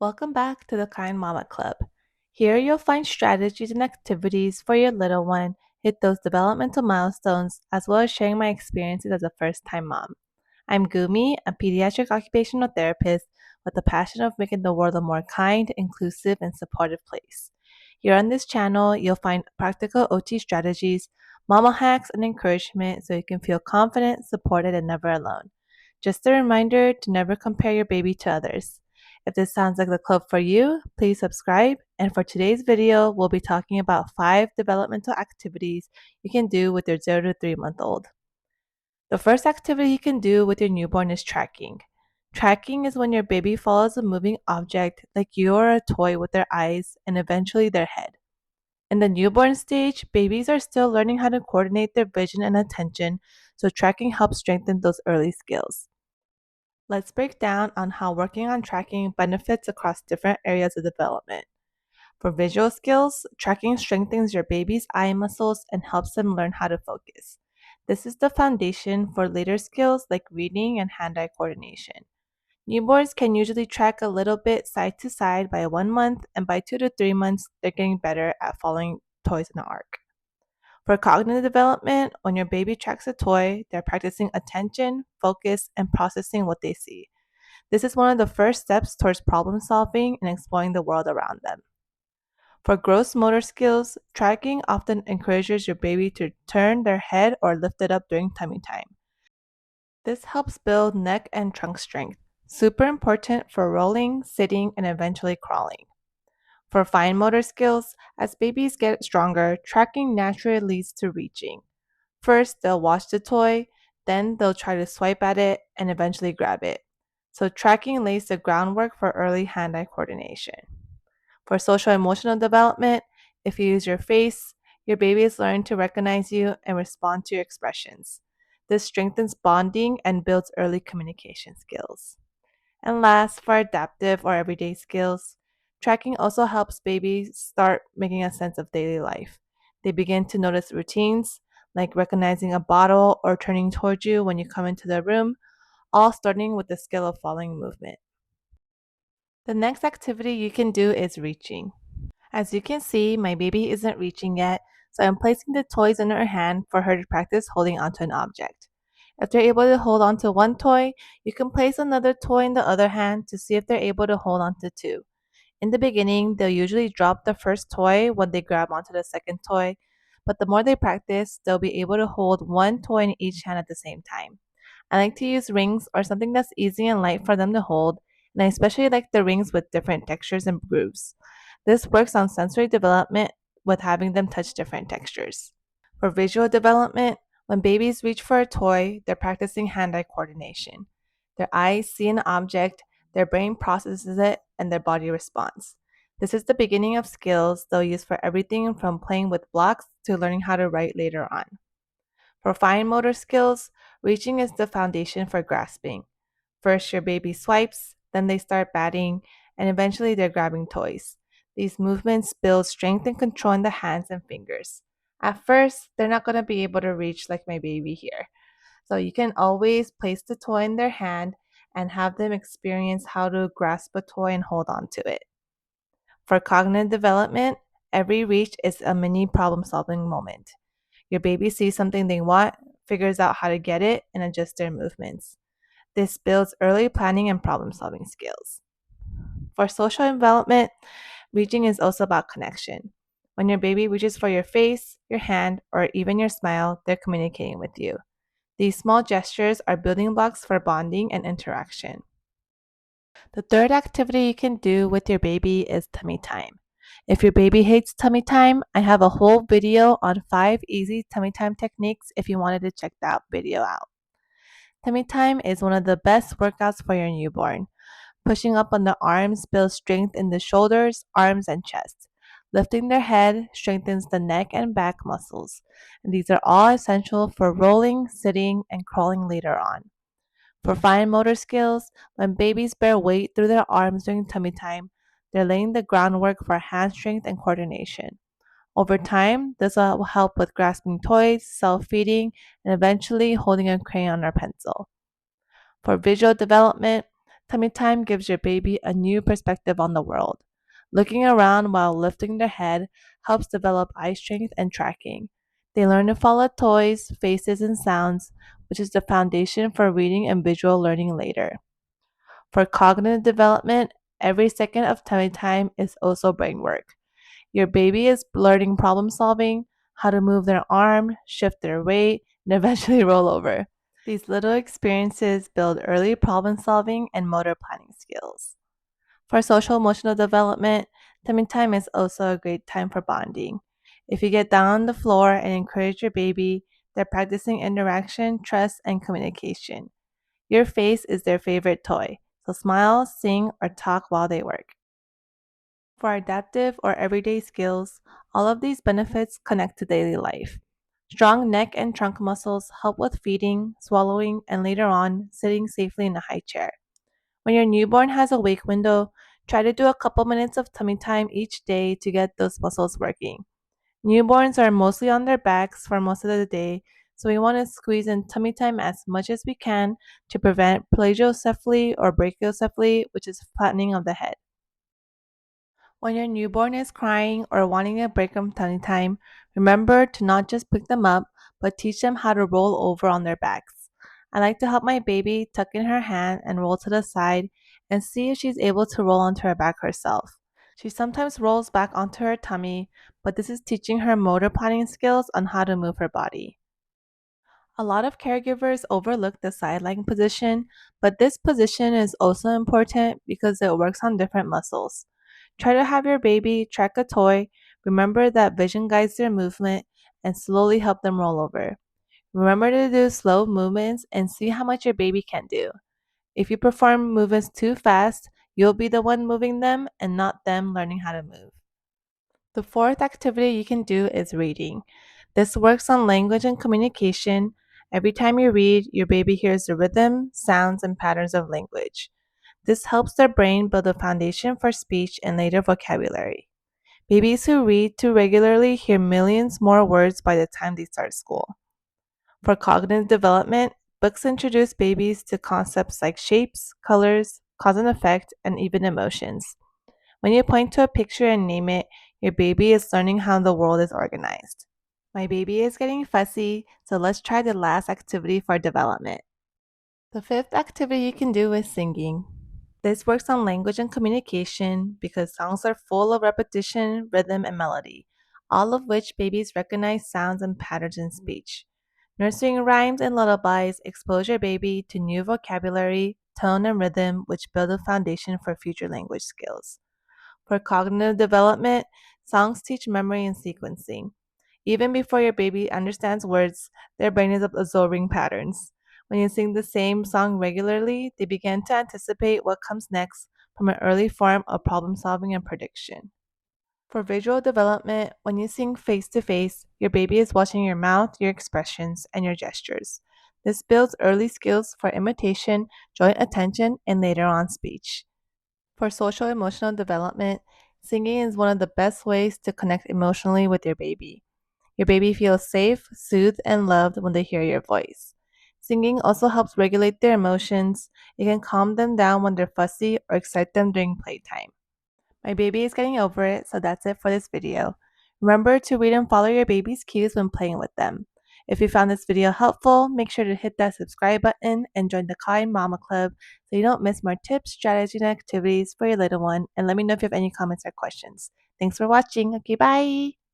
Welcome back to the Kind Mama Club. Here you'll find strategies and activities for your little one, hit those developmental milestones, as well as sharing my experiences as a first time mom. I'm Gumi, a pediatric occupational therapist with a passion of making the world a more kind, inclusive, and supportive place. Here on this channel, you'll find practical OT strategies, mama hacks, and encouragement so you can feel confident, supported, and never alone. Just a reminder to never compare your baby to others. If this sounds like the club for you, please subscribe. And for today's video, we'll be talking about 5 developmental activities you can do with your 0 to 3-month old. The first activity you can do with your newborn is tracking. Tracking is when your baby follows a moving object like you or a toy with their eyes and eventually their head. In the newborn stage, babies are still learning how to coordinate their vision and attention, so tracking helps strengthen those early skills. Let's break down on how working on tracking benefits across different areas of development. For visual skills, tracking strengthens your baby's eye muscles and helps them learn how to focus. This is the foundation for later skills like reading and hand-eye coordination. Newborns can usually track a little bit side to side by 1 month, and by 2 to 3 months, they're getting better at following toys in an arc. For cognitive development, when your baby tracks a toy, they're practicing attention, focus, and processing what they see. This is one of the first steps towards problem solving and exploring the world around them. For gross motor skills, tracking often encourages your baby to turn their head or lift it up during tummy time. This helps build neck and trunk strength, super important for rolling, sitting, and eventually crawling. For fine motor skills, as babies get stronger, tracking naturally leads to reaching. First, they'll watch the toy, then they'll try to swipe at it and eventually grab it. So, tracking lays the groundwork for early hand eye coordination. For social emotional development, if you use your face, your babies learn to recognize you and respond to your expressions. This strengthens bonding and builds early communication skills. And last, for adaptive or everyday skills, tracking also helps babies start making a sense of daily life. They begin to notice routines, like recognizing a bottle or turning towards you when you come into the room, all starting with the skill of following movement. The next activity you can do is reaching. As you can see, my baby isn't reaching yet, so I'm placing the toys in her hand for her to practice holding onto an object. If they're able to hold onto one toy, you can place another toy in the other hand to see if they're able to hold onto two. In the beginning, they'll usually drop the first toy when they grab onto the second toy, but the more they practice, they'll be able to hold one toy in each hand at the same time. I like to use rings or something that's easy and light for them to hold, and I especially like the rings with different textures and grooves. This works on sensory development with having them touch different textures. For visual development, when babies reach for a toy, they're practicing hand-eye coordination. Their eyes see an object, their brain processes it, and their body responds. This is the beginning of skills they'll use for everything from playing with blocks to learning how to write later on. For fine motor skills, reaching is the foundation for grasping. First, your baby swipes, then they start batting, and eventually they're grabbing toys. These movements build strength and control in the hands and fingers. At first, they're not going to be able to reach like my baby here. So you can always place the toy in their hand and have them experience how to grasp a toy and hold on to it. For cognitive development, every reach is a mini problem-solving moment. Your baby sees something they want, figures out how to get it, and adjusts their movements. This builds early planning and problem-solving skills. For social development, reaching is also about connection. When your baby reaches for your face, your hand, or even your smile, they're communicating with you. These small gestures are building blocks for bonding and interaction. The third activity you can do with your baby is tummy time. If your baby hates tummy time, I have a whole video on 5 easy tummy time techniques if you wanted to check that video out. Tummy time is one of the best workouts for your newborn. Pushing up on the arms builds strength in the shoulders, arms, and chest. Lifting their head strengthens the neck and back muscles. And these are all essential for rolling, sitting, and crawling later on. For fine motor skills, when babies bear weight through their arms during tummy time, they're laying the groundwork for hand strength and coordination. Over time, this will help with grasping toys, self-feeding, and eventually holding a crayon or pencil. For visual development, Tummy time gives your baby a new perspective on the world. Looking around while lifting their head helps develop eye strength and tracking. They learn to follow toys, faces, and sounds, which is the foundation for reading and visual learning later. For cognitive development, every second of tummy time is also brain work. Your baby is learning problem solving, how to move their arm, shift their weight, and eventually roll over. These little experiences build early problem solving and motor planning skills. For social emotional development, tummy time is also a great time for bonding. If you get down on the floor and encourage your baby, they're practicing interaction, trust, and communication. Your face is their favorite toy, so smile, sing, or talk while they work. For adaptive or everyday skills, all of these benefits connect to daily life. Strong neck and trunk muscles help with feeding, swallowing, and later on, sitting safely in a high chair. When your newborn has a wake window, try to do a couple minutes of tummy time each day to get those muscles working. Newborns are mostly on their backs for most of the day, so we want to squeeze in tummy time as much as we can to prevent plagiocephaly or brachiocephaly, which is flattening of the head. When your newborn is crying or wanting a break from tummy time, remember to not just pick them up, but teach them how to roll over on their backs. I like to help my baby tuck in her hand and roll to the side and see if she's able to roll onto her back herself. She sometimes rolls back onto her tummy, but this is teaching her motor planning skills on how to move her body. A lot of caregivers overlook the side lying position, but this position is also important because it works on different muscles. Try to have your baby track a toy, remember that vision guides their movement, and slowly help them roll over. Remember to do slow movements and see how much your baby can do. If you perform movements too fast, you'll be the one moving them and not them learning how to move. The fourth activity you can do is reading. This works on language and communication. Every time you read, your baby hears the rhythm, sounds, and patterns of language. This helps their brain build a foundation for speech and later vocabulary. Babies who read too regularly hear millions more words by the time they start school. For cognitive development, books introduce babies to concepts like shapes, colors, cause and effect, and even emotions. When you point to a picture and name it, your baby is learning how the world is organized. My baby is getting fussy, so let's try the last activity for development. The fifth activity you can do is singing. This works on language and communication because songs are full of repetition, rhythm, and melody, all of which babies recognize sounds and patterns in speech. Nursery rhymes and lullabies expose your baby to new vocabulary, tone, and rhythm, which build a foundation for future language skills. For cognitive development, songs teach memory and sequencing. Even before your baby understands words, their brain is absorbing patterns. When you sing the same song regularly, they begin to anticipate what comes next from an early form of problem solving and prediction. For visual development, when you sing face to face, your baby is watching your mouth, your expressions, and your gestures. This builds early skills for imitation, joint attention, and later on speech. For social emotional development, singing is one of the best ways to connect emotionally with your baby. Your baby feels safe, soothed, and loved when they hear your voice. Singing also helps regulate their emotions. It can calm them down when they're fussy or excite them during playtime. My baby is getting over it, so that's it for this video. Remember to read and follow your baby's cues when playing with them. If you found this video helpful, make sure to hit that subscribe button and join the Kind Mama Club so you don't miss more tips, strategies, and activities for your little one. And let me know if you have any comments or questions. Thanks for watching. Okay, bye.